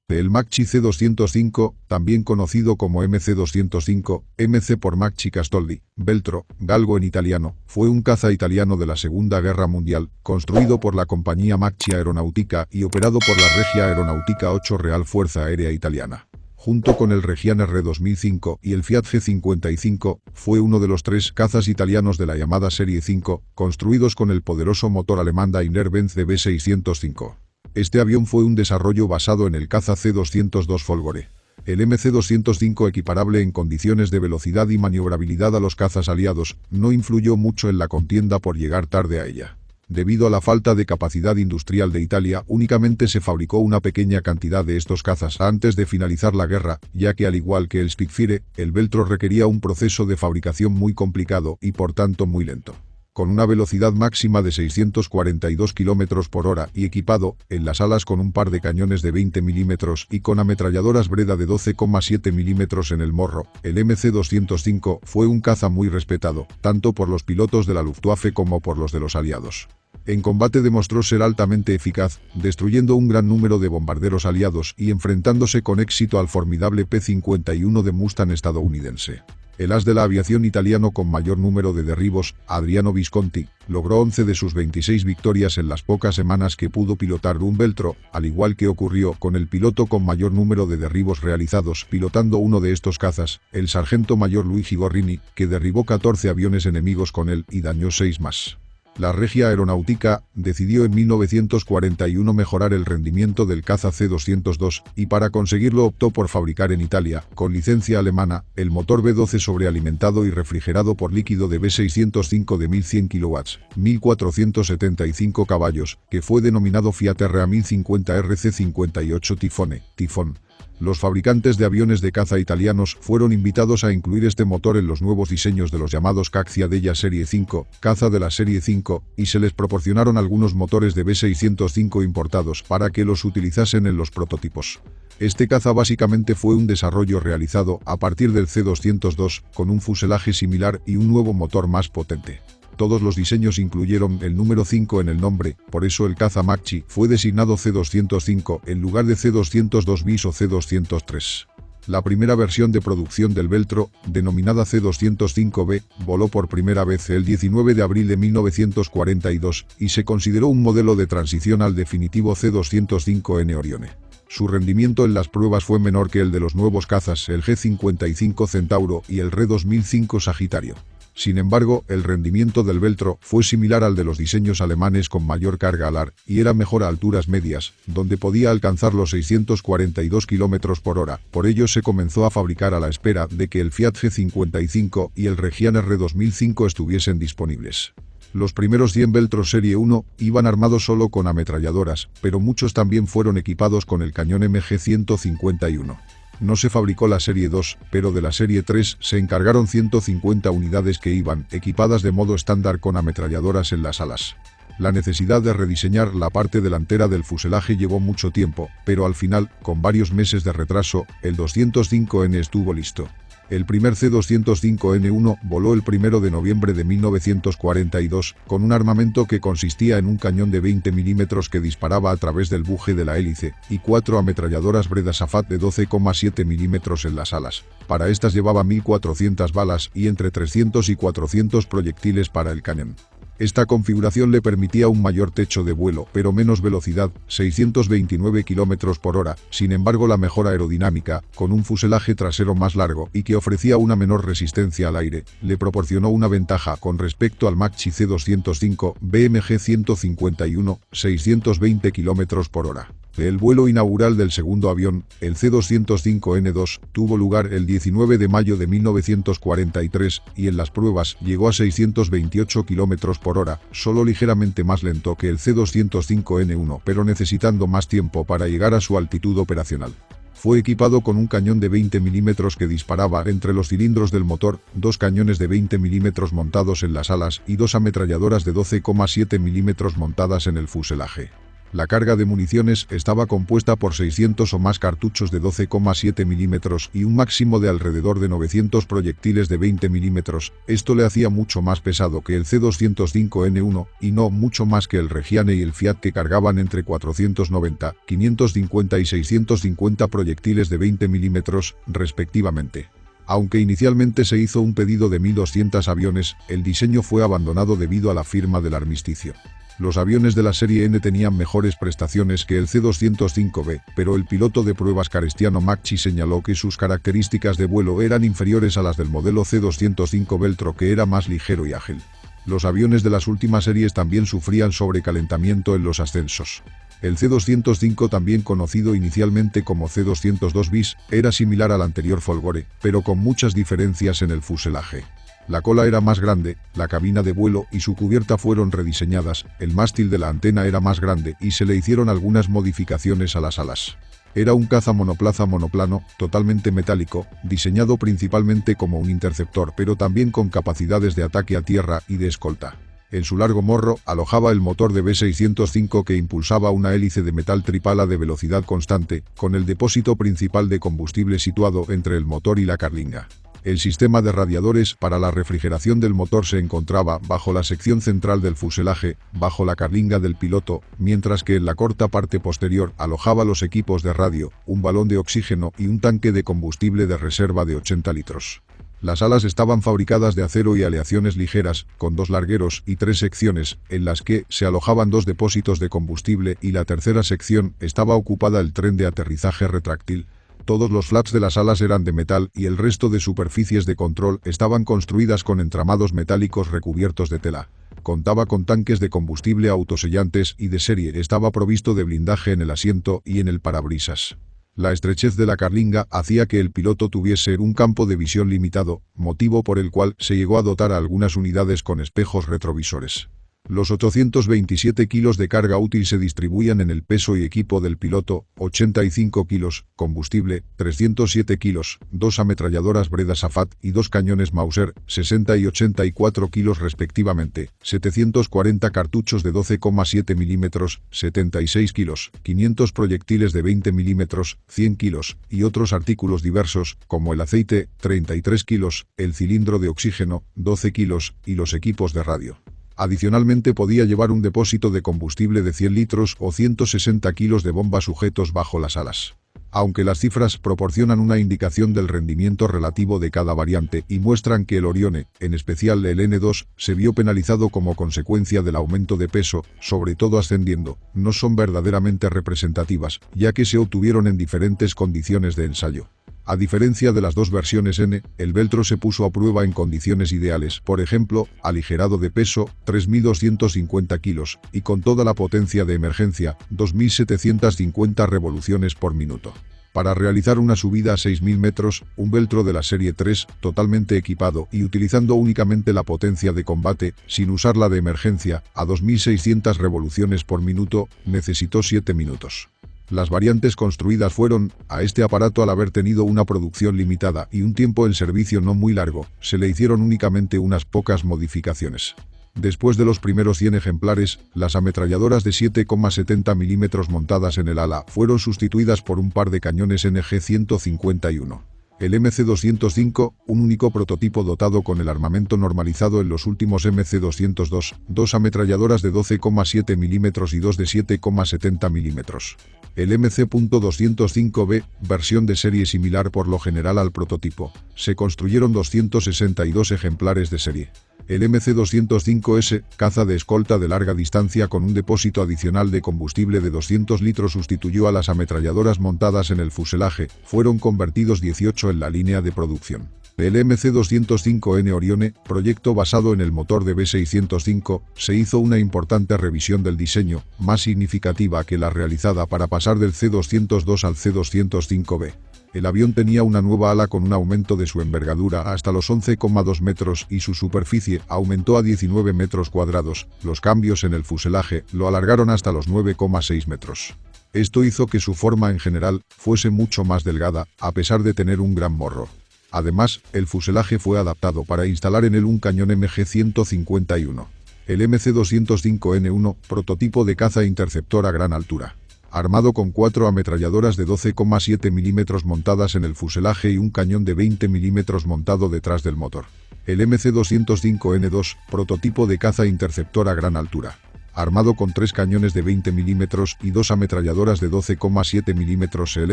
El Macchi C-205, también conocido como MC-205, MC por Macchi Castoldi, Veltro, galgo en italiano, fue un caza italiano de la Segunda Guerra Mundial, construido por la compañía Macchi Aeronautica y operado por la Regia Aeronautica 8 Real Fuerza Aérea Italiana. Junto con el Reggiane R2005 y el Fiat G55, fue uno de los 3 cazas italianos de la llamada Serie 5, construidos con el poderoso motor alemán Daimler-Benz DB605. Este avión fue un desarrollo basado en el caza C-202 Folgore. El MC-205, equiparable en condiciones de velocidad y maniobrabilidad a los cazas aliados, no influyó mucho en la contienda por llegar tarde a ella. Debido a la falta de capacidad industrial de Italia, únicamente se fabricó una pequeña cantidad de estos cazas antes de finalizar la guerra, ya que al igual que el Spitfire, el Veltro requería un proceso de fabricación muy complicado y por tanto muy lento. Con una velocidad máxima de 642 km por hora y equipado, en las alas con un par de cañones de 20 mm y con ametralladoras Breda de 12,7 mm en el morro, el MC-205 fue un caza muy respetado, tanto por los pilotos de la Luftwaffe como por los de los aliados. En combate demostró ser altamente eficaz, destruyendo un gran número de bombarderos aliados y enfrentándose con éxito al formidable P-51 de Mustang estadounidense. El as de la aviación italiano con mayor número de derribos, Adriano Visconti, logró 11 de sus 26 victorias en las pocas semanas que pudo pilotar un Veltro, al igual que ocurrió con el piloto con mayor número de derribos realizados pilotando uno de estos cazas, el sargento mayor Luigi Gorrini, que derribó 14 aviones enemigos con él y dañó 6 más. La Regia Aeronautica decidió en 1941 mejorar el rendimiento del caza C-202 y para conseguirlo optó por fabricar en Italia, con licencia alemana, el motor B-12 sobrealimentado y refrigerado por líquido de B605 de 1100 kW, 1475 caballos, que fue denominado Fiat RA1050 RC58 Tifón. Los fabricantes de aviones de caza italianos fueron invitados a incluir este motor en los nuevos diseños de los llamados Caccia della Serie 5, caza de la Serie 5, y se les proporcionaron algunos motores de B605 importados para que los utilizasen en los prototipos. Este caza básicamente fue un desarrollo realizado a partir del C-202, con un fuselaje similar y un nuevo motor más potente. Todos los diseños incluyeron el número 5 en el nombre, por eso el caza Macchi fue designado C-205 en lugar de C-202 bis o C-203. La primera versión de producción del Veltro, denominada C-205B, voló por primera vez el 19 de abril de 1942 y se consideró un modelo de transición al definitivo C-205N Orione. Su rendimiento en las pruebas fue menor que el de los nuevos cazas, el G-55 Centauro y el R-2005 Sagittario. Sin embargo, el rendimiento del Veltro fue similar al de los diseños alemanes con mayor carga alar y era mejor a alturas medias, donde podía alcanzar los 642 km por hora. Por ello se comenzó a fabricar a la espera de que el Fiat G55 y el Reggiane R2005 estuviesen disponibles. Los primeros 100 Veltro Serie 1 iban armados solo con ametralladoras, pero muchos también fueron equipados con el cañón MG151. No se fabricó la Serie 2, pero de la Serie 3 se encargaron 150 unidades que iban equipadas de modo estándar con ametralladoras en las alas. La necesidad de rediseñar la parte delantera del fuselaje llevó mucho tiempo, pero al final, con varios meses de retraso, el 205N estuvo listo. El primer C-205N1 voló el 1 de noviembre de 1942, con un armamento que consistía en un cañón de 20 mm que disparaba a través del buje de la hélice, y 4 ametralladoras Breda Safat de 12,7 mm en las alas. Para estas llevaba 1400 balas y entre 300 y 400 proyectiles para el cañón. Esta configuración le permitía un mayor techo de vuelo, pero menos velocidad, 629 km por hora, sin embargo la mejor aerodinámica, con un fuselaje trasero más largo y que ofrecía una menor resistencia al aire, le proporcionó una ventaja con respecto al Macchi C-205 BMG 151, 620 km por hora. El vuelo inaugural del segundo avión, el C-205N2, tuvo lugar el 19 de mayo de 1943 y en las pruebas llegó a 628 km por hora, solo ligeramente más lento que el C-205N1, pero necesitando más tiempo para llegar a su altitud operacional. Fue equipado con un cañón de 20 mm que disparaba entre los cilindros del motor, 2 cañones de 20 mm montados en las alas y 2 ametralladoras de 12,7 mm montadas en el fuselaje. La carga de municiones estaba compuesta por 600 o más cartuchos de 12,7 milímetros y un máximo de alrededor de 900 proyectiles de 20 milímetros. Esto le hacía mucho más pesado que el C-205N1 y no mucho más que el Reggiane y el Fiat, que cargaban entre 490, 550 y 650 proyectiles de 20 milímetros, respectivamente. Aunque inicialmente se hizo un pedido de 1.200 aviones, el diseño fue abandonado debido a la firma del armisticio. Los aviones de la serie N tenían mejores prestaciones que el C-205B, pero el piloto de pruebas Cristiano Macchi señaló que sus características de vuelo eran inferiores a las del modelo C-205 Veltro, que era más ligero y ágil. Los aviones de las últimas series también sufrían sobrecalentamiento en los ascensos. El C-205, también conocido inicialmente como C-202 bis, era similar al anterior Folgore, pero con muchas diferencias en el fuselaje. La cola era más grande, la cabina de vuelo y su cubierta fueron rediseñadas, el mástil de la antena era más grande y se le hicieron algunas modificaciones a las alas. Era un caza monoplaza monoplano, totalmente metálico, diseñado principalmente como un interceptor, pero también con capacidades de ataque a tierra y de escolta. En su largo morro alojaba el motor de B605, que impulsaba una hélice de metal tripala de velocidad constante, con el depósito principal de combustible situado entre el motor y la carlinga. El sistema de radiadores para la refrigeración del motor se encontraba bajo la sección central del fuselaje, bajo la carlinga del piloto, mientras que en la corta parte posterior alojaba los equipos de radio, un balón de oxígeno y un tanque de combustible de reserva de 80 litros. Las alas estaban fabricadas de acero y aleaciones ligeras, con 2 largueros y 3 secciones, en las que se alojaban 2 depósitos de combustible, y la tercera sección estaba ocupada el tren de aterrizaje retráctil. Todos los flaps de las alas eran de metal y el resto de superficies de control estaban construidas con entramados metálicos recubiertos de tela. Contaba con tanques de combustible autosellantes y de serie. Estaba provisto de blindaje en el asiento y en el parabrisas. La estrechez de la carlinga hacía que el piloto tuviese un campo de visión limitado, motivo por el cual se llegó a dotar a algunas unidades con espejos retrovisores. Los 827 kilos de carga útil se distribuían en el peso y equipo del piloto: 85 kilos, combustible, 307 kilos, 2 ametralladoras Breda Safat y 2 cañones Mauser, 60 y 84 kilos respectivamente, 740 cartuchos de 12,7 milímetros, 76 kilos, 500 proyectiles de 20 milímetros, 100 kilos, y otros artículos diversos, como el aceite, 33 kilos, el cilindro de oxígeno, 12 kilos, y los equipos de radio. Adicionalmente podía llevar un depósito de combustible de 100 litros o 160 kilos de bombas sujetos bajo las alas. Aunque las cifras proporcionan una indicación del rendimiento relativo de cada variante y muestran que el Orione, en especial el N2, se vio penalizado como consecuencia del aumento de peso, sobre todo ascendiendo, no son verdaderamente representativas, ya que se obtuvieron en diferentes condiciones de ensayo. A diferencia de las dos versiones N, el Veltro se puso a prueba en condiciones ideales, por ejemplo, aligerado de peso, 3.250 kilos, y con toda la potencia de emergencia, 2.750 revoluciones por minuto. Para realizar una subida a 6.000 metros, un Veltro de la serie 3, totalmente equipado y utilizando únicamente la potencia de combate, sin usar la de emergencia, a 2.600 revoluciones por minuto, necesitó 7 minutos. Las variantes construidas fueron, a este aparato, al haber tenido una producción limitada y un tiempo en servicio no muy largo, se le hicieron únicamente unas pocas modificaciones. Después de los primeros 100 ejemplares, las ametralladoras de 7,70 milímetros montadas en el ala fueron sustituidas por un par de cañones NG-151. El MC-205, un único prototipo dotado con el armamento normalizado en los últimos MC-202, 2 ametralladoras de 12,7 milímetros y 2 de 7,70 milímetros. El MC.205B, versión de serie similar por lo general al prototipo, se construyeron 262 ejemplares de serie. El MC-205S, caza de escolta de larga distancia con un depósito adicional de combustible de 200 litros, sustituyó a las ametralladoras montadas en el fuselaje, fueron convertidos 18 en la línea de producción. El MC-205N Orione, proyecto basado en el motor de B605, se hizo una importante revisión del diseño, más significativa que la realizada para pasar del C-202 al C-205B. El avión tenía una nueva ala con un aumento de su envergadura hasta los 11,2 metros y su superficie aumentó a 19 metros cuadrados. Los cambios en el fuselaje lo alargaron hasta los 9,6 metros. Esto hizo que su forma en general fuese mucho más delgada, a pesar de tener un gran morro. Además, el fuselaje fue adaptado para instalar en él un cañón MG-151. El MC-205N1, prototipo de caza interceptor a gran altura. Armado con 4 ametralladoras de 12,7 mm montadas en el fuselaje y un cañón de 20 mm montado detrás del motor. El MC-205N2, prototipo de caza interceptor a gran altura. Armado con 3 cañones de 20 mm y 2 ametralladoras de 12,7 mm. El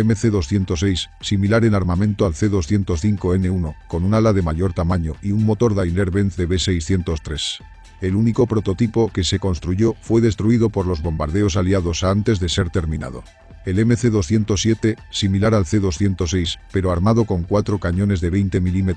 MC-206, similar en armamento al C-205N1, con un ala de mayor tamaño y un motor Daimler-Benz de B603. El único prototipo que se construyó fue destruido por los bombardeos aliados antes de ser terminado. El MC-207, similar al C-206, pero armado con 4 cañones de 20 mm,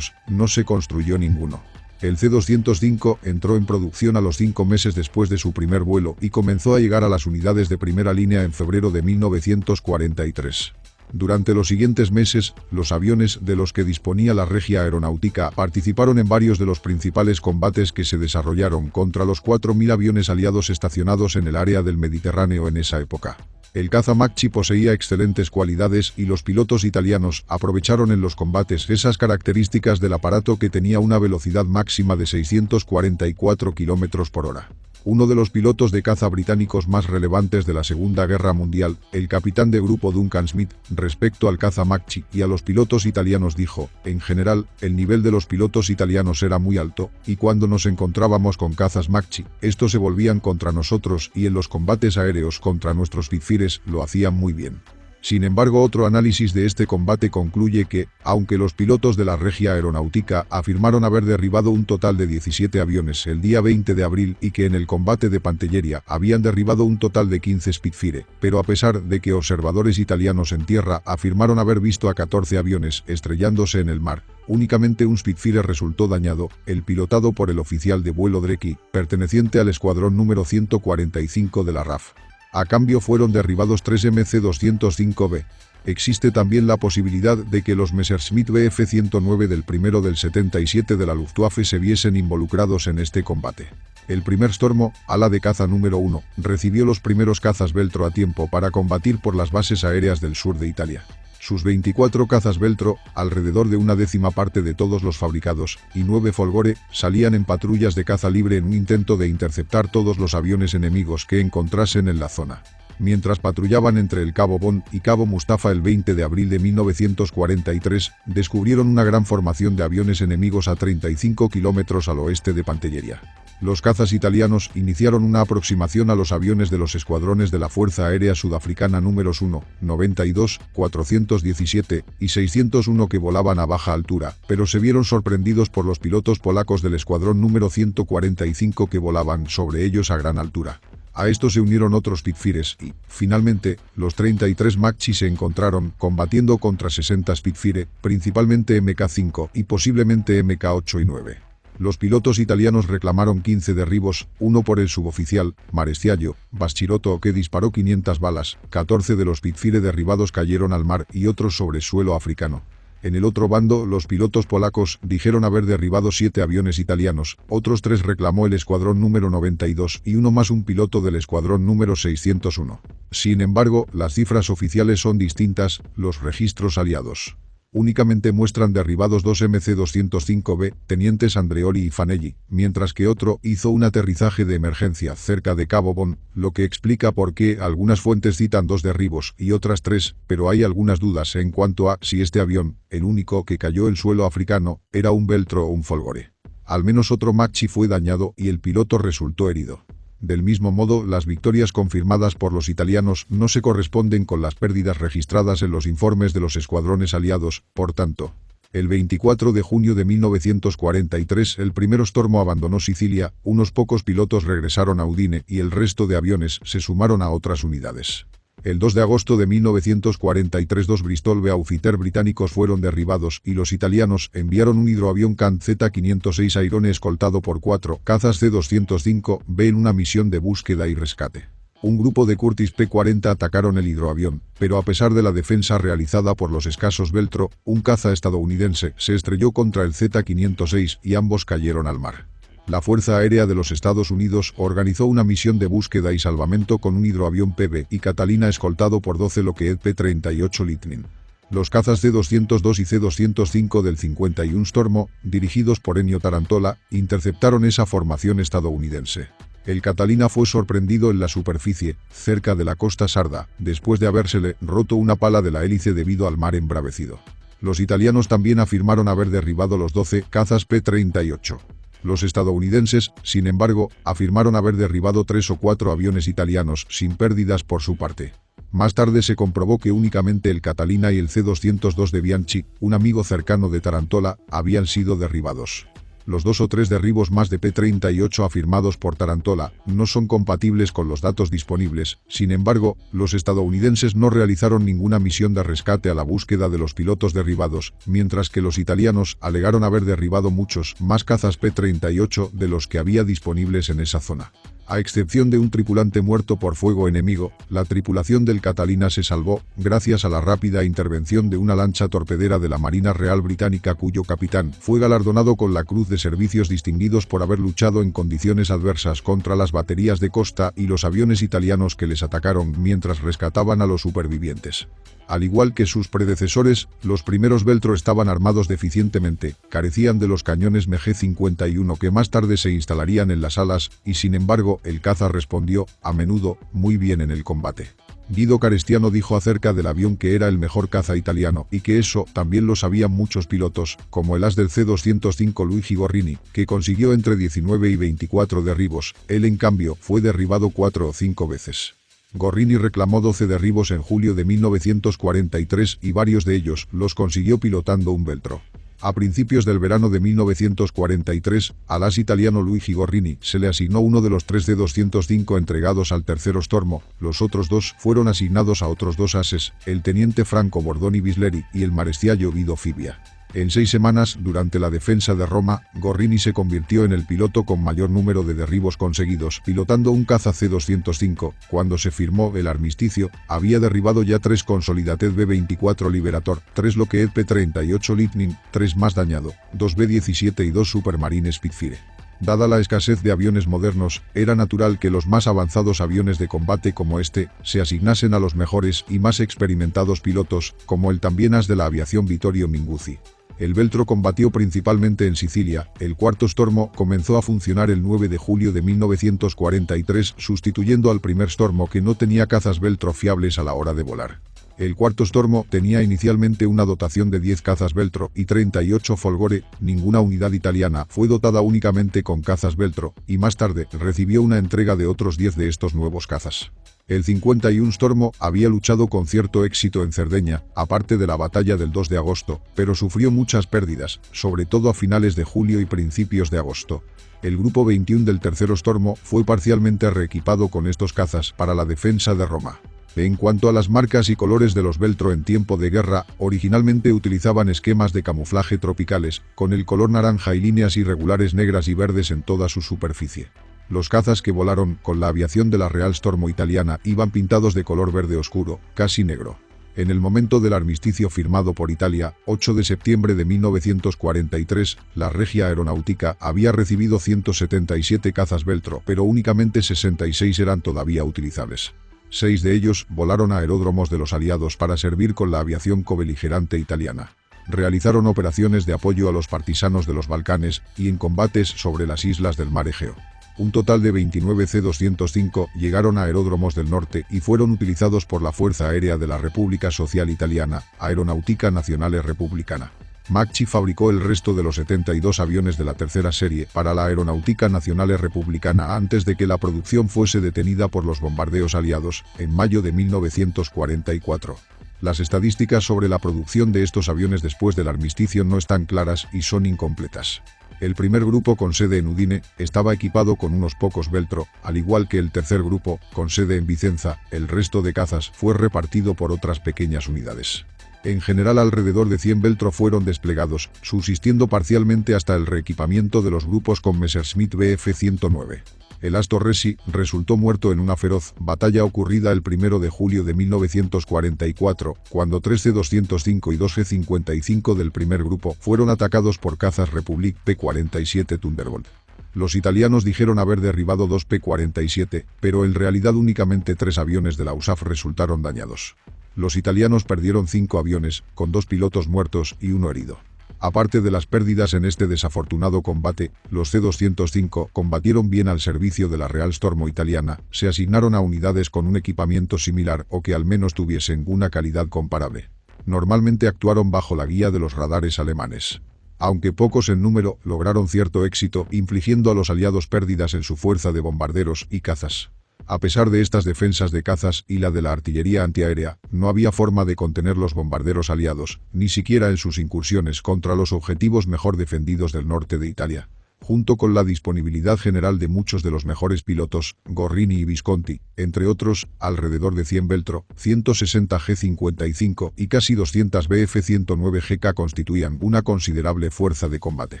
no se construyó ninguno. El C-205 entró en producción a los 5 meses después de su primer vuelo y comenzó a llegar a las unidades de primera línea en febrero de 1943. Durante los siguientes meses, los aviones de los que disponía la Regia Aeronautica participaron en varios de los principales combates que se desarrollaron contra los 4.000 aviones aliados estacionados en el área del Mediterráneo en esa época. El caza Macchi poseía excelentes cualidades y los pilotos italianos aprovecharon en los combates esas características del aparato que tenía una velocidad máxima de 644 km/h. Uno de los pilotos de caza británicos más relevantes de la Segunda Guerra Mundial, el capitán de grupo Duncan Smith, respecto al caza Macchi y a los pilotos italianos dijo: en general, el nivel de los pilotos italianos era muy alto, y cuando nos encontrábamos con cazas Macchi, estos se volvían contra nosotros y en los combates aéreos contra nuestros Spitfires lo hacían muy bien. Sin embargo, otro análisis de este combate concluye que, aunque los pilotos de la Regia Aeronautica afirmaron haber derribado un total de 17 aviones el día 20 de abril y que en el combate de Pantelleria habían derribado un total de 15 Spitfire, pero a pesar de que observadores italianos en tierra afirmaron haber visto a 14 aviones estrellándose en el mar, únicamente un Spitfire resultó dañado, el pilotado por el oficial de vuelo Drecki, perteneciente al escuadrón número 145 de la RAF. A cambio fueron derribados 3 MC-205B. Existe también la posibilidad de que los Messerschmitt Bf-109 del primero del 77 de la Luftwaffe se viesen involucrados en este combate. El primer Stormo, ala de caza número 1, recibió los primeros cazas Veltro a tiempo para combatir por las bases aéreas del sur de Italia. Sus 24 cazas Veltro, alrededor de 1/10 parte de todos los fabricados, y 9 Folgore, salían en patrullas de caza libre en un intento de interceptar todos los aviones enemigos que encontrasen en la zona. Mientras patrullaban entre el Cabo Bond y Cabo Mustafa el 20 de abril de 1943, descubrieron una gran formación de aviones enemigos a 35 kilómetros al oeste de Pantelleria. Los cazas italianos iniciaron una aproximación a los aviones de los escuadrones de la Fuerza Aérea Sudafricana números 1, 92, 417 y 601 que volaban a baja altura, pero se vieron sorprendidos por los pilotos polacos del escuadrón número 145 que volaban sobre ellos a gran altura. A esto se unieron otros Spitfires y, finalmente, los 33 Macchi se encontraron combatiendo contra 60 Spitfire, principalmente Mk5 y posiblemente Mk8 y 9. Los pilotos italianos reclamaron 15 derribos, uno por el suboficial, Marestiaglio, Baschirotto, que disparó 500 balas, 14 de los Spitfire derribados cayeron al mar y otros sobre suelo africano. En el otro bando, los pilotos polacos dijeron haber derribado 7 aviones italianos, otros 3 reclamó el escuadrón número 92 y uno más un piloto del escuadrón número 601. Sin embargo, las cifras oficiales son distintas, los registros aliados únicamente muestran derribados 2 MC-205B, tenientes Andreoli y Fanelli, mientras que otro hizo un aterrizaje de emergencia cerca de Cabo Bond, lo que explica por qué algunas fuentes citan 2 derribos y otras 3, pero hay algunas dudas en cuanto a si este avión, el único que cayó en suelo africano, era un Veltro o un Folgore. Al menos otro Macchi fue dañado y el piloto resultó herido. Del mismo modo, las victorias confirmadas por los italianos no se corresponden con las pérdidas registradas en los informes de los escuadrones aliados, por tanto. El 24 de junio de 1943 el primer Stormo abandonó Sicilia, unos pocos pilotos regresaron a Udine y el resto de aviones se sumaron a otras unidades. El 2 de agosto de 1943 2 Bristol Beaufighter británicos fueron derribados y los italianos enviaron un hidroavión Can Z-506 Airone escoltado por 4 cazas C-205B en una misión de búsqueda y rescate. Un grupo de Curtiss P-40 atacaron el hidroavión, pero a pesar de la defensa realizada por los escasos Veltro, un caza estadounidense se estrelló contra el Z-506 y ambos cayeron al mar. La Fuerza Aérea de los Estados Unidos organizó una misión de búsqueda y salvamento con un hidroavión PB y Catalina escoltado por 12 Lockheed P-38 Lightning. Los cazas C-202 y C-205 del 51 Stormo, dirigidos por Ennio Tarantola, interceptaron esa formación estadounidense. El Catalina fue sorprendido en la superficie, cerca de la costa sarda, después de habérsele roto una pala de la hélice debido al mar embravecido. Los italianos también afirmaron haber derribado los 12 cazas P-38. Los estadounidenses, sin embargo, afirmaron haber derribado 3 o 4 aviones italianos sin pérdidas por su parte. Más tarde se comprobó que únicamente el Catalina y el C-202 de Bianchi, un amigo cercano de Tarantola, habían sido derribados. Los 2 o 3 derribos más de P-38 afirmados por Tarantola no son compatibles con los datos disponibles. Sin embargo, los estadounidenses no realizaron ninguna misión de rescate a la búsqueda de los pilotos derribados, mientras que los italianos alegaron haber derribado muchos más cazas P-38 de los que había disponibles en esa zona. A excepción de un tripulante muerto por fuego enemigo, la tripulación del Catalina se salvó gracias a la rápida intervención de una lancha torpedera de la Marina Real Británica cuyo capitán fue galardonado con la Cruz de Servicios Distinguidos por haber luchado en condiciones adversas contra las baterías de costa y los aviones italianos que les atacaron mientras rescataban a los supervivientes. Al igual que sus predecesores, los primeros Veltro estaban armados deficientemente, carecían de los cañones MG-51 que más tarde se instalarían en las alas, y sin embargo, el caza respondió, a menudo, muy bien en el combate. Guido Carestiano dijo acerca del avión que era el mejor caza italiano, y que eso también lo sabían muchos pilotos, como el as del C-205 Luigi Gorrini, que consiguió entre 19 y 24 derribos. Él en cambio, fue derribado 4 o 5 veces. Gorrini reclamó 12 derribos en julio de 1943 y varios de ellos los consiguió pilotando un Veltro. A principios del verano de 1943, al as italiano Luigi Gorrini se le asignó uno de los 3 D-205 entregados al tercero Stormo. Los otros 2 fueron asignados a otros 2 ases, el teniente Franco Bordoni Bisleri y el maresciallo Guido Fibbia. En 6 semanas, durante la defensa de Roma, Gorrini se convirtió en el piloto con mayor número de derribos conseguidos, pilotando un caza C-205. Cuando se firmó el armisticio, había derribado ya 3 Consolidated B-24 Liberator, 3 Lockheed P-38 Lightning, 3 más dañado, 2 B-17 y 2 Supermarine Spitfire. Dada la escasez de aviones modernos, era natural que los más avanzados aviones de combate como este se asignasen a los mejores y más experimentados pilotos, como el también as de la aviación Vittorio Minguzzi. El Veltro combatió principalmente en Sicilia. El cuarto Stormo comenzó a funcionar el 9 de julio de 1943, sustituyendo al primer Stormo que no tenía cazas Veltro fiables a la hora de volar. El cuarto Stormo tenía inicialmente una dotación de 10 cazas Veltro y 38 Folgore. Ninguna unidad italiana fue dotada únicamente con cazas Veltro, y más tarde recibió una entrega de otros 10 de estos nuevos cazas. El 51 Stormo había luchado con cierto éxito en Cerdeña, aparte de la batalla del 2 de agosto, pero sufrió muchas pérdidas, sobre todo a finales de julio y principios de agosto. El grupo 21 del tercero Stormo fue parcialmente reequipado con estos cazas para la defensa de Roma. En cuanto a las marcas y colores de los Veltro en tiempo de guerra, originalmente utilizaban esquemas de camuflaje tropicales, con el color naranja y líneas irregulares negras y verdes en toda su superficie. Los cazas que volaron con la aviación de la Real Stormo italiana iban pintados de color verde oscuro, casi negro. En el momento del armisticio firmado por Italia, 8 de septiembre de 1943, la Regia Aeronautica había recibido 177 cazas Veltro, pero únicamente 66 eran todavía utilizables. 6 de ellos volaron a aeródromos de los aliados para servir con la aviación cobeligerante italiana. Realizaron operaciones de apoyo a los partisanos de los Balcanes y en combates sobre las islas del Mar Egeo. Un total de 29 C-205 llegaron a aeródromos del norte y fueron utilizados por la Fuerza Aérea de la República Social Italiana, Aeronautica Nazionale Repubblicana. Macchi fabricó el resto de los 72 aviones de la tercera serie para la Aeronautica Nazionale Repubblicana antes de que la producción fuese detenida por los bombardeos aliados, en mayo de 1944. Las estadísticas sobre la producción de estos aviones después del armisticio no están claras y son incompletas. El primer grupo, con sede en Udine, estaba equipado con unos pocos Veltro, al igual que el tercer grupo, con sede en Vicenza. El resto de cazas fue repartido por otras pequeñas unidades. En general, alrededor de 100 Veltro fueron desplegados, subsistiendo parcialmente hasta el reequipamiento de los grupos con Messerschmitt Bf-109. El as Torresi resultó muerto en una feroz batalla ocurrida el 1 de julio de 1944, cuando 3 C-205 y 2 G-55 del primer grupo fueron atacados por cazas Republic P-47 Thunderbolt. Los italianos dijeron haber derribado 2 P-47, pero en realidad únicamente 3 aviones de la USAF resultaron dañados. Los italianos perdieron 5 aviones, con 2 pilotos muertos y 1 herido. Aparte de las pérdidas en este desafortunado combate, los C-205 combatieron bien al servicio de la Real Stormo italiana, se asignaron a unidades con un equipamiento similar o que al menos tuviesen una calidad comparable. Normalmente actuaron bajo la guía de los radares alemanes. Aunque pocos en número, lograron cierto éxito, infligiendo a los aliados pérdidas en su fuerza de bombarderos y cazas. A pesar de estas defensas de cazas y la de la artillería antiaérea, no había forma de contener los bombarderos aliados, ni siquiera en sus incursiones contra los objetivos mejor defendidos del norte de Italia. Junto con la disponibilidad general de muchos de los mejores pilotos, Gorrini y Visconti, entre otros, alrededor de 100 Veltro, 160 G-55 y casi 200 Bf-109 GK constituían una considerable fuerza de combate.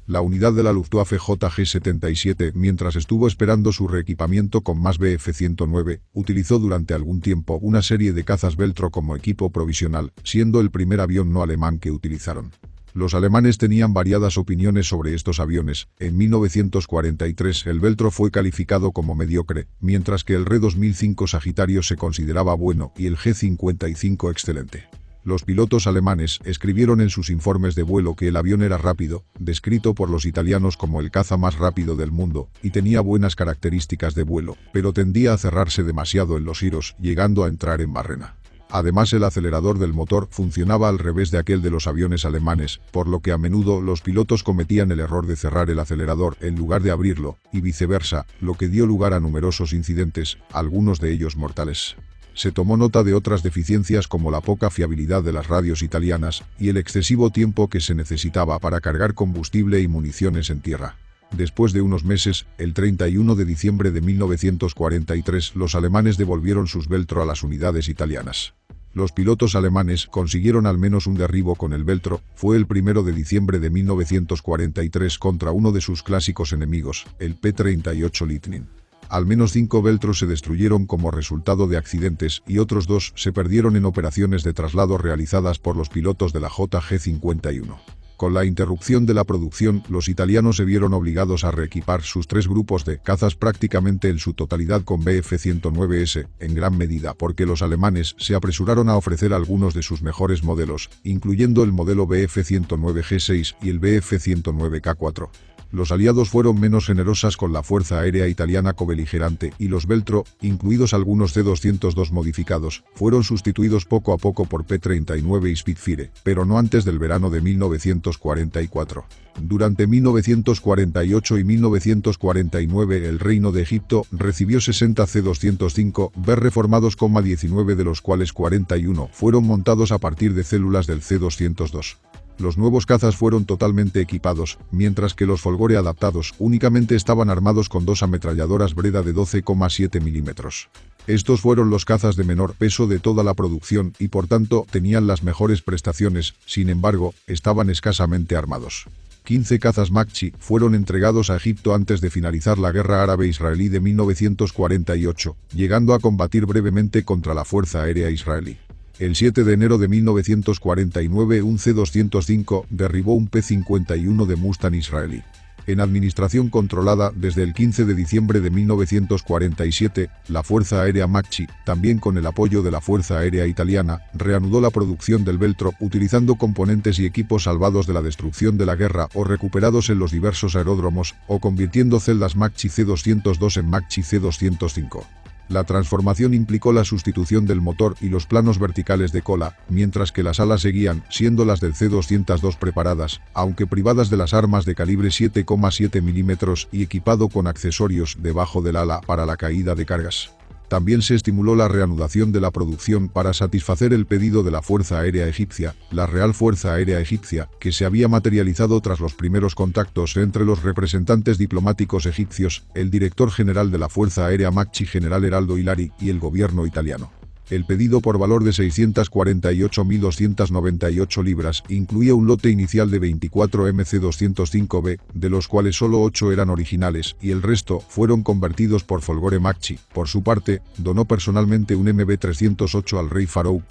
La unidad de la Luftwaffe JG-77, mientras estuvo esperando su reequipamiento con más Bf-109, utilizó durante algún tiempo una serie de cazas Veltro como equipo provisional, siendo el primer avión no alemán que utilizaron. Los alemanes tenían variadas opiniones sobre estos aviones. En 1943 el Veltro fue calificado como mediocre, mientras que el Re-2005 Sagittario se consideraba bueno y el G-55 excelente. Los pilotos alemanes escribieron en sus informes de vuelo que el avión era rápido, descrito por los italianos como el caza más rápido del mundo, y tenía buenas características de vuelo, pero tendía a cerrarse demasiado en los giros, llegando a entrar en barrena. Además, el acelerador del motor funcionaba al revés de aquel de los aviones alemanes, por lo que a menudo los pilotos cometían el error de cerrar el acelerador en lugar de abrirlo, y viceversa, lo que dio lugar a numerosos incidentes, algunos de ellos mortales. Se tomó nota de otras deficiencias como la poca fiabilidad de las radios italianas y el excesivo tiempo que se necesitaba para cargar combustible y municiones en tierra. Después de unos meses, el 31 de diciembre de 1943, los alemanes devolvieron sus Veltro a las unidades italianas. Los pilotos alemanes consiguieron al menos un derribo con el Veltro. Fue el 1 de diciembre de 1943 contra uno de sus clásicos enemigos, el P-38 Lightning. Al menos 5 Veltros se destruyeron como resultado de accidentes y otros 2 se perdieron en operaciones de traslado realizadas por los pilotos de la JG-51. Con la interrupción de la producción, los italianos se vieron obligados a reequipar sus 3 grupos de cazas prácticamente en su totalidad con Bf-109S, en gran medida porque los alemanes se apresuraron a ofrecer algunos de sus mejores modelos, incluyendo el modelo Bf-109G6 y el Bf-109K4. Los aliados fueron menos generosas con la Fuerza Aérea Italiana cobeligerante y los Veltro, incluidos algunos C-202 modificados, fueron sustituidos poco a poco por P-39 y Spitfire, pero no antes del verano de 1944. Durante 1948 y 1949 el Reino de Egipto recibió 60 C-205B reformados, 19 de los cuales 41 fueron montados a partir de células del C-202. Los nuevos cazas fueron totalmente equipados, mientras que los Folgore adaptados únicamente estaban armados con 2 ametralladoras Breda de 12,7 mm. Estos fueron los cazas de menor peso de toda la producción y por tanto tenían las mejores prestaciones, sin embargo, estaban escasamente armados. 15 cazas Makchi fueron entregados a Egipto antes de finalizar la guerra árabe-israelí de 1948, llegando a combatir brevemente contra la Fuerza Aérea Israelí. El 7 de enero de 1949 un C-205 derribó un P-51 de Mustang israelí. En administración controlada desde el 15 de diciembre de 1947, la Fuerza Aérea Makchi, también con el apoyo de la Fuerza Aérea Italiana, reanudó la producción del Veltro utilizando componentes y equipos salvados de la destrucción de la guerra o recuperados en los diversos aeródromos, o convirtiendo celdas Makchi C-202 en Makchi C-205. La transformación implicó la sustitución del motor y los planos verticales de cola, mientras que las alas seguían siendo las del C-202 preparadas, aunque privadas de las armas de calibre 7,7 mm y equipado con accesorios debajo del ala para la caída de cargas. También se estimuló la reanudación de la producción para satisfacer el pedido de la Fuerza Aérea Egipcia, la Real Fuerza Aérea Egipcia, que se había materializado tras los primeros contactos entre los representantes diplomáticos egipcios, el director general de la Fuerza Aérea Makchi, general Heraldo Ilari, y el gobierno italiano. El pedido, por valor de 648.298 libras, incluía un lote inicial de 24 MC-205B, de los cuales solo 8 eran originales y el resto fueron convertidos por Folgore Makchi. Por su parte, donó personalmente un MB-308 al rey Farouk.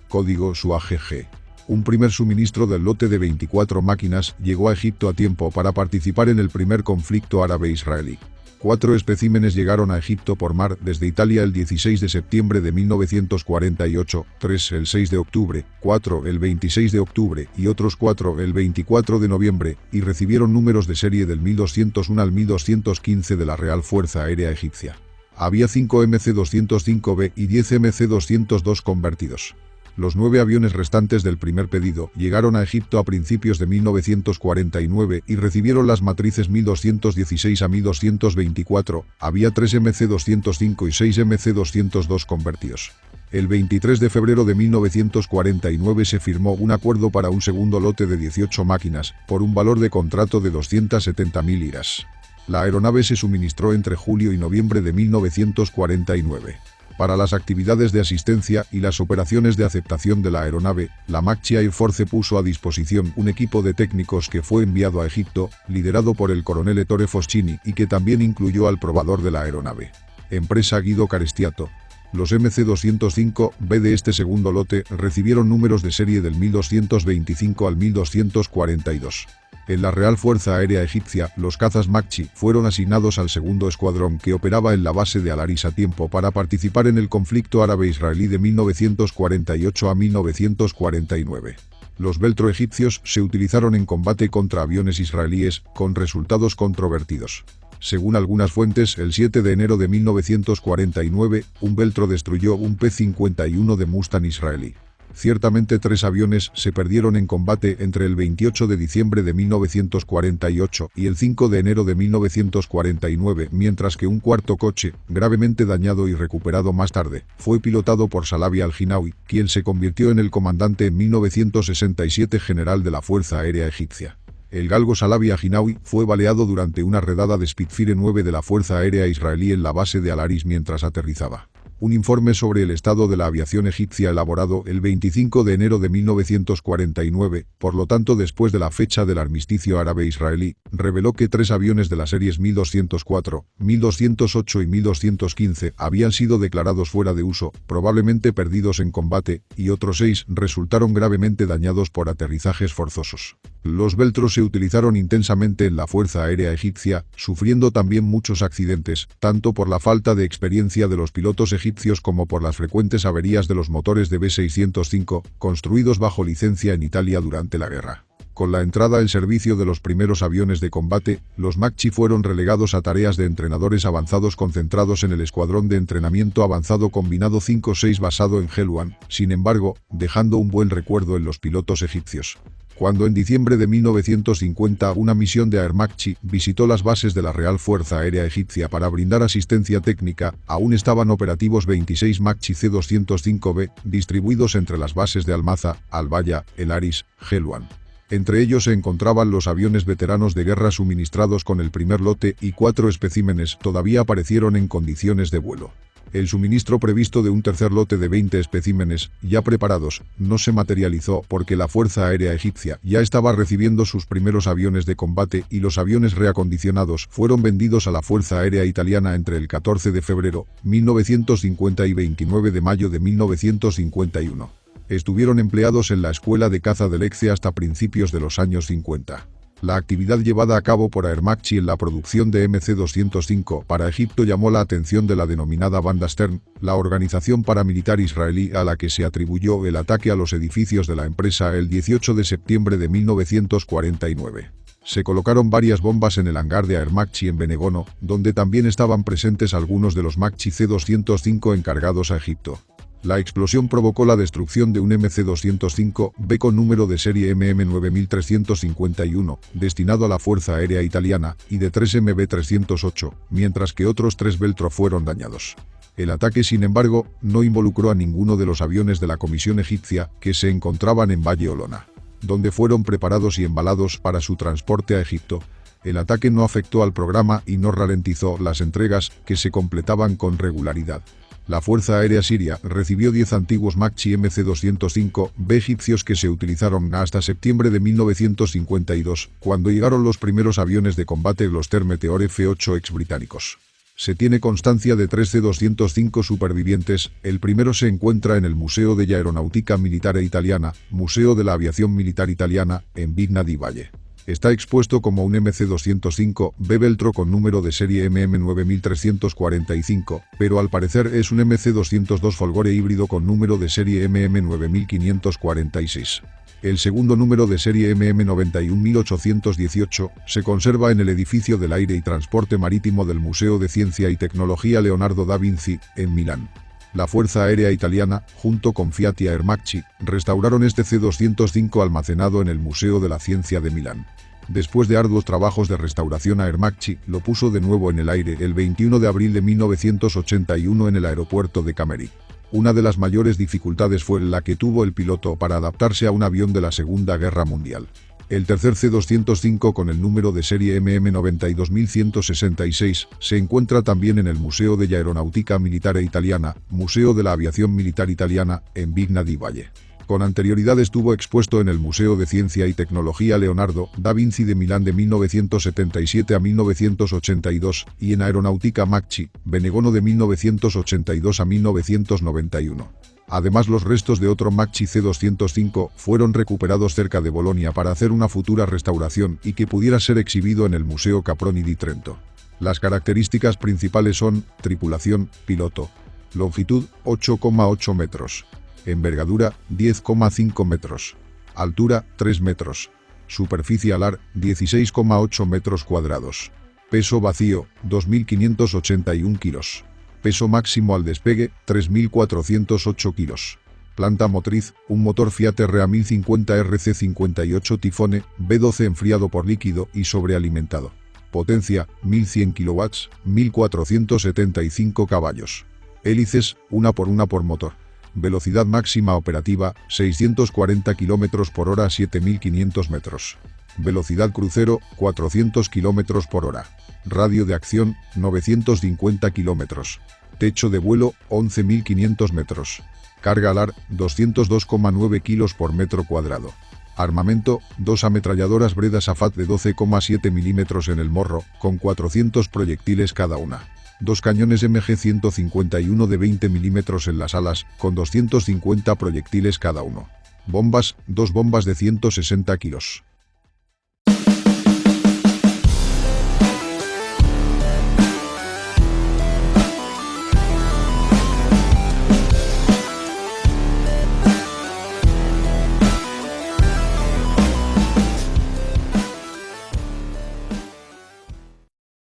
Código su AGG. Un primer suministro del lote de 24 máquinas llegó a Egipto a tiempo para participar en el primer conflicto árabe-israelí. 4 especímenes llegaron a Egipto por mar desde Italia el 16 de septiembre de 1948, 3 el 6 de octubre, 4 el 26 de octubre y otros 4 el 24 de noviembre, y recibieron números de serie del 1201 al 1215 de la Real Fuerza Aérea Egipcia. Había 5 MC-205B y 10 MC-202 convertidos. Los 9 aviones restantes del primer pedido llegaron a Egipto a principios de 1949 y recibieron las matrices 1216 a 1224, había 3 MC-205 y 6 MC-202 convertidos. El 23 de febrero de 1949 se firmó un acuerdo para un segundo lote de 18 máquinas, por un valor de contrato de 270.000 liras. La aeronave se suministró entre julio y noviembre de 1949. Para las actividades de asistencia y las operaciones de aceptación de la aeronave, la Makchi Air Force puso a disposición un equipo de técnicos que fue enviado a Egipto, liderado por el coronel Ettore Foschini y que también incluyó al probador de la aeronave. Empresa Guido Carestiato. Los MC-205B de este segundo lote recibieron números de serie del 1225 al 1242. En la Real Fuerza Aérea Egipcia, los cazas Makchi fueron asignados al segundo escuadrón que operaba en la base de Al-Aris a tiempo para participar en el conflicto árabe-israelí de 1948 a 1949. Los Veltro egipcios se utilizaron en combate contra aviones israelíes, con resultados controvertidos. Según algunas fuentes, el 7 de enero de 1949, un Veltro destruyó un P-51 de Mustang israelí. Ciertamente 3 aviones se perdieron en combate entre el 28 de diciembre de 1948 y el 5 de enero de 1949, mientras que un cuarto coche, gravemente dañado y recuperado más tarde, fue pilotado por Salabi al-Jinawi, quien se convirtió en el comandante en 1967 general de la Fuerza Aérea Egipcia. El galgo Salabi al-Jinawi fue baleado durante una redada de Spitfire 9 de la Fuerza Aérea Israelí en la base de Al-Aris mientras aterrizaba. Un informe sobre el estado de la aviación egipcia elaborado el 25 de enero de 1949, por lo tanto después de la fecha del armisticio árabe-israelí, reveló que 3 aviones de las series 1204, 1208 y 1215 habían sido declarados fuera de uso, probablemente perdidos en combate, y otros 6 resultaron gravemente dañados por aterrizajes forzosos. Los Veltros se utilizaron intensamente en la Fuerza Aérea Egipcia, sufriendo también muchos accidentes, tanto por la falta de experiencia de los pilotos egipcios como por las frecuentes averías de los motores de B-605, construidos bajo licencia en Italia durante la guerra. Con la entrada en servicio de los primeros aviones de combate, los Makchi fueron relegados a tareas de entrenadores avanzados concentrados en el Escuadrón de Entrenamiento Avanzado Combinado 5-6 basado en Helwan, sin embargo, dejando un buen recuerdo en los pilotos egipcios. Cuando en diciembre de 1950 una misión de Air Makchi visitó las bases de la Real Fuerza Aérea Egipcia para brindar asistencia técnica, aún estaban operativos 26 Makchi C-205B, distribuidos entre las bases de Almaza, Al-Baya, El-Aris, Helwan. Entre ellos se encontraban los aviones veteranos de guerra suministrados con el primer lote y 4 especímenes todavía aparecieron en condiciones de vuelo. El suministro previsto de un tercer lote de 20 especímenes, ya preparados, no se materializó porque la Fuerza Aérea Egipcia ya estaba recibiendo sus primeros aviones de combate y los aviones reacondicionados fueron vendidos a la Fuerza Aérea Italiana entre el 14 de febrero, 1950 y 29 de mayo de 1951. Estuvieron empleados en la Escuela de Caza de Lecce hasta principios de los años 50. La actividad llevada a cabo por Air Makchi en la producción de MC-205 para Egipto llamó la atención de la denominada Banda Stern, la organización paramilitar israelí a la que se atribuyó el ataque a los edificios de la empresa el 18 de septiembre de 1949. Se colocaron varias bombas en el hangar de Air Makchi en Benegono, donde también estaban presentes algunos de los Makchi C-205 encargados a Egipto. La explosión provocó la destrucción de un MC-205B con número de serie MM9351, destinado a la Fuerza Aérea Italiana, y de 3 MB308, mientras que otros 3 Veltro fueron dañados. El ataque, sin embargo, no involucró a ninguno de los aviones de la Comisión Egipcia que se encontraban en Valle Olona, donde fueron preparados y embalados para su transporte a Egipto. El ataque no afectó al programa y no ralentizó las entregas, que se completaban con regularidad. La Fuerza Aérea Siria recibió 10 antiguos Makchi MC-205B egipcios que se utilizaron hasta septiembre de 1952, cuando llegaron los primeros aviones de combate Gloster Meteor F-8X británicos. Se tiene constancia de 3 C-205 supervivientes, el primero se encuentra en el Museo de Aeronautica Militare Italiana, Museo de la Aviación Militar Italiana, en Vigna di Valle. Está expuesto como un MC205B Veltro con número de serie MM9345, pero al parecer es un MC202 Folgore híbrido con número de serie MM9546. El segundo número de serie MM91818 se conserva en el edificio del Aire y Transporte Marítimo del Museo de Ciencia y Tecnología Leonardo da Vinci, en Milán. La Fuerza Aérea Italiana, junto con Fiat y Aermacchi, restauraron este C-205 almacenado en el Museo de la Ciencia de Milán. Después de arduos trabajos de restauración, Aermacchi lo puso de nuevo en el aire el 21 de abril de 1981 en el aeropuerto de Cameri. Una de las mayores dificultades fue la que tuvo el piloto para adaptarse a un avión de la Segunda Guerra Mundial. El tercer C-205 con el número de serie MM92166 se encuentra también en el Museo de Aeronautica Militare Italiana, Museo de la Aviación Militar Italiana, en Vigna di Valle. Con anterioridad estuvo expuesto en el Museo de Ciencia y Tecnología Leonardo da Vinci de Milán de 1977 a 1982 y en Aeronautica Macchi, Benegono de 1982 a 1991. Además, los restos de otro Macchi C-205 fueron recuperados cerca de Bolonia para hacer una futura restauración y que pudiera ser exhibido en el Museo Caproni di Trento. Las características principales son: tripulación, piloto. Longitud, 8,8 metros. Envergadura, 10,5 metros. Altura, 3 metros. Superficie alar, 16,8 metros cuadrados. Peso vacío, 2.581 kilos. Peso máximo al despegue, 3.408 kilos. Planta motriz, un motor Fiat RA1050 RC58 Tifone, B12 enfriado por líquido y sobrealimentado. Potencia, 1.100 kW, 1.475 caballos. Hélices, una por motor. Velocidad máxima operativa, 640 km por hora a 7.500 metros. Velocidad crucero, 400 km por hora. Radio de acción, 950 km. Techo de vuelo, 11.500 metros. Carga alar, 202,9 kilos por metro cuadrado. Armamento, 2 ametralladoras Breda Safat de 12,7 milímetros en el morro, con 400 proyectiles cada una. 2 cañones MG151 de 20 milímetros en las alas, con 250 proyectiles cada uno. Bombas, 2 bombas de 160 kilos.